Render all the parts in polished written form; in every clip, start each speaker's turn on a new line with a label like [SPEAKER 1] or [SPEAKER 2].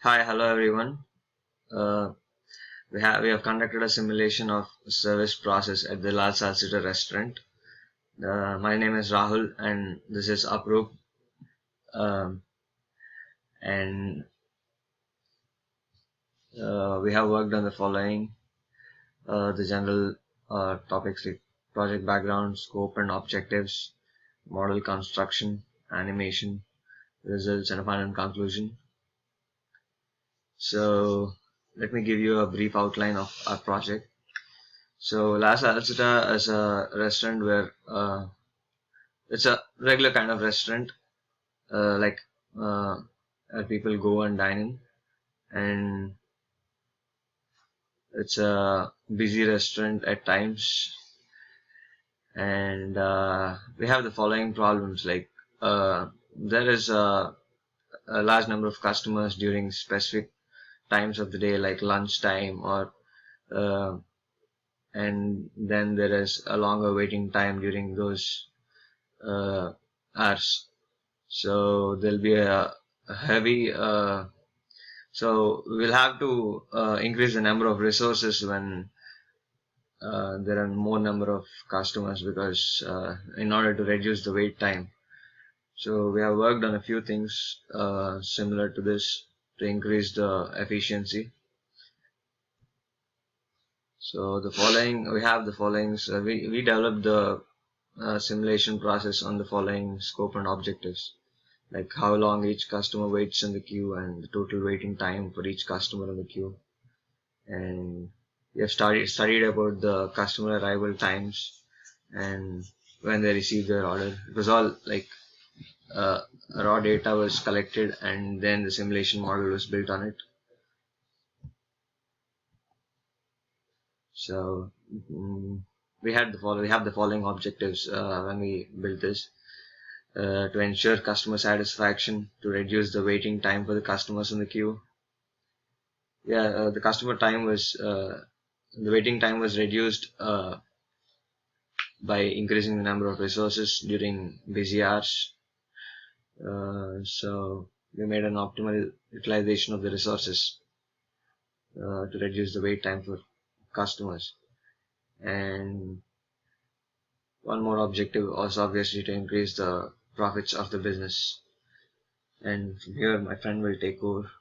[SPEAKER 1] Hi, hello everyone. Uh, we have conducted a simulation of service process at the large Salsita restaurant. My name is Rahul, and this is Aprup. Um, and We have worked on the following: the general topics like project background, scope and objectives, model construction, animation, results, and a final conclusion. So, let me give you a brief outline of our project. So, La Salsita is a restaurant where it's a regular kind of restaurant, like uh, where people go and dine in, and it's a busy restaurant at times. And we have the following problems: like there is a large number of customers during specific times of the day, like lunchtime, or uh, and then there is a longer waiting time during those hours. So there'll be a heavy so we'll have to increase the number of resources when there are more number of customers, because in order to reduce the wait time. So we have worked on a few things similar to this to increase the efficiency. So we have the following. We developed the simulation process on the following scope and objectives, like how long each customer waits in the queue and the total waiting time for each customer in the queue. And we have studied about the customer arrival times and when they receive their order. It was all like raw data was collected, and then the simulation model was built on it. So we have the following objectives when we built this: to ensure customer satisfaction, to reduce the waiting time for the customers in the queue. Yeah, the waiting time was reduced by increasing the number of resources during busy hours. So we made an optimal utilization of the resources to reduce the wait time for customers. And one more objective was obviously to increase the profits of the business. And from here, my friend will take over.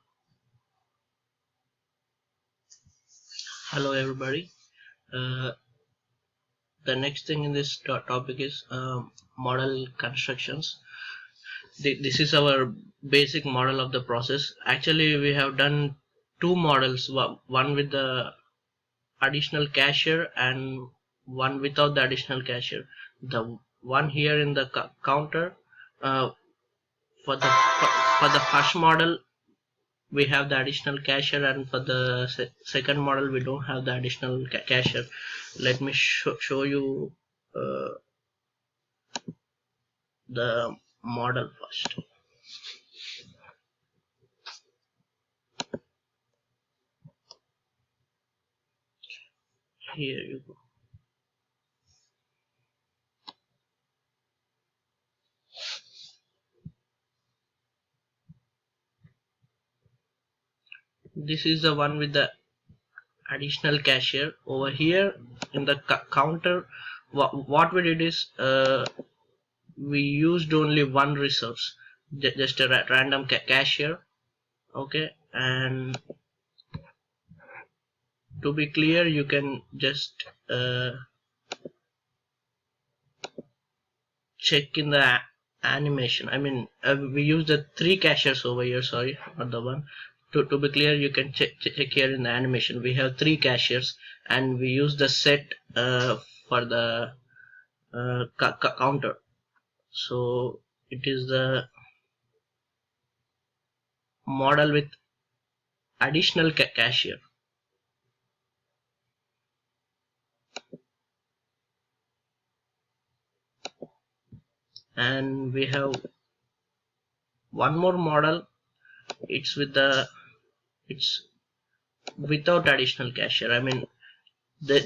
[SPEAKER 2] Hello everybody. Uh, the next thing in this topic is model constructions. This is our basic model of the process. Actually, we have done two models, one with the additional cashier and one without the additional cashier. The one here in the counter, uh, for the first model we have the additional cashier, and for the second model we don't have the additional cashier. Let me show you uh, the model first. Here you go. This is the one with the additional cashier. Over here in the counter, what we did is we used only one resource, just a random cashier. Okay, and to be clear, you can just check in the animation. I mean, we use the three cashiers over here, sorry, not the one. To be clear, you can check here in the animation. We have three cashiers, and we use the set for the counter. So it is the model with additional cashier. And we have one more model. It's without additional cashier. I mean, there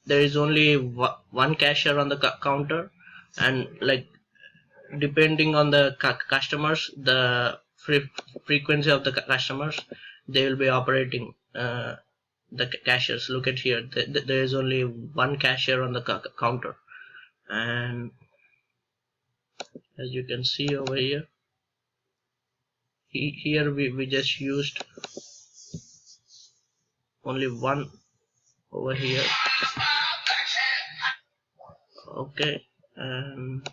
[SPEAKER 2] is only one cashier on the counter, and like depending on the customers, the frequency of the customers they will be operating the cashiers. Look at here, there is only one cashier on the counter, and as you can see over here, here we just used only one over here. Okay, and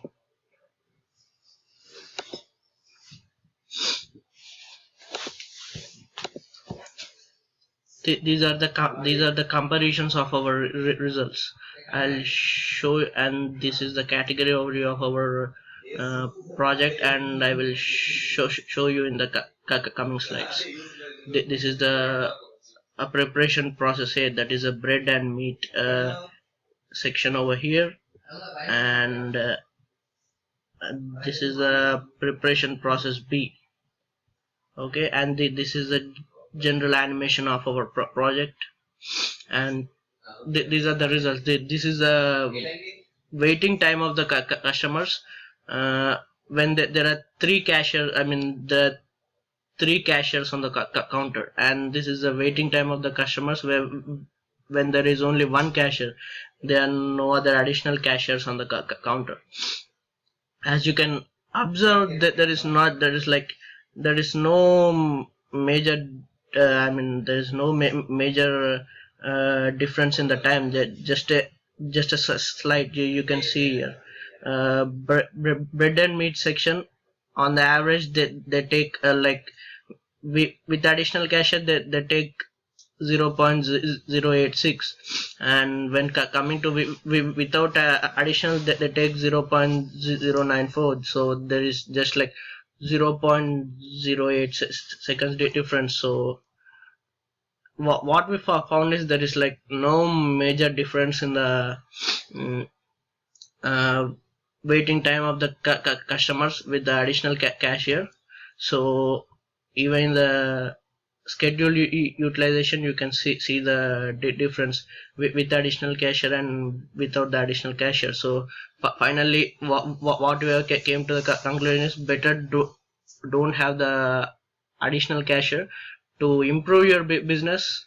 [SPEAKER 2] these are the comparisons of our results. I'll show, and this is the category overview of our project, and I will show you in the coming slides. This is the preparation process here, that is a bread and meat section over here, and this is the preparation process B. Okay, and this is the general animation of our project, and these are the results. This is the waiting time of the customers when there are three cashiers. I mean, the three cashiers on the counter, and this is the waiting time of the customers where when there is only one cashier, there are no other additional cashiers on the counter. As you can observe, that there is no major there is no major difference in the time. Just a slide you can see here. Bread and meat section, on the average they take with additional cashier they take 0.086, and when coming to without additional they take 0.094. so there is just like 0.08 seconds difference. So what we found is there is like no major difference in the waiting time of the customers with the additional cashier. So even in the schedule utilization, you can see the difference with the additional cashier and without the additional cashier. So finally what we came to the conclusion is better don't have the additional cashier to improve your business.